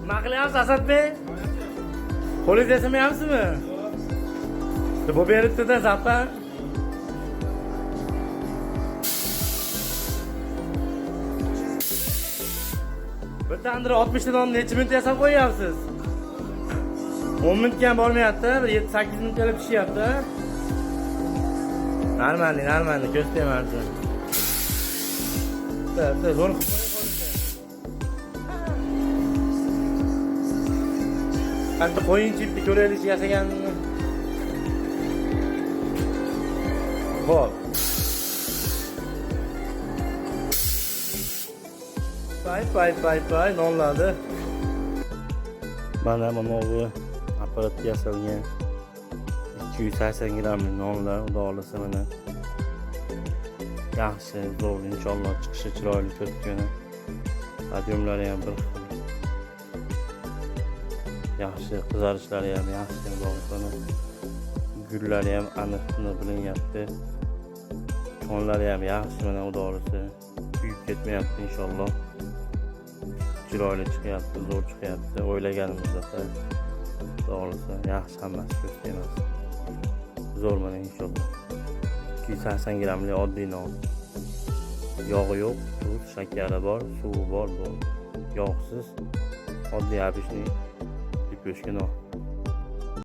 Nima qilyapsiz Asadbek? Qo'lingiz yasamayapsizmi? Bu beribdi-da zappa. Bir tandir 60 dan necha minut yasab qo'yapsiz? 10 minutga ham bormayapti, bir 7-8 minutga pishyapti. Normalniy, ko'z temardi. Zo'r qanday qo'yinchi bitta ko'raylik yasaganini. Xo'p. Pay nonladi. Mana bu apparatga yasalgan 280 grammli nonlar, xudo xolasa mana. Yaxshi, zo'r, inshaalloh chiqishi chiroyli ko'rkini. Qadyumlari ham bir xil. Yaxshi, qizarishlari ham yaxshi, xudo gullari ham aniq bilinyapti. Konlari ham yaxshi, mana xudo xolasa. Kuyib ketmayapti inshaalloh. Chiroyli chiqyapti, zo'r chiqyapti. O'ylaganimizda xudo xolasa yaxshi, hammasi ko'z emas. Zo'r mana inshaalloh. 280 grammli oddiy non. Yog'i yo'q, tuz, shakari bor, suvi bor. Yog'siz oddiy abishli lipochka non.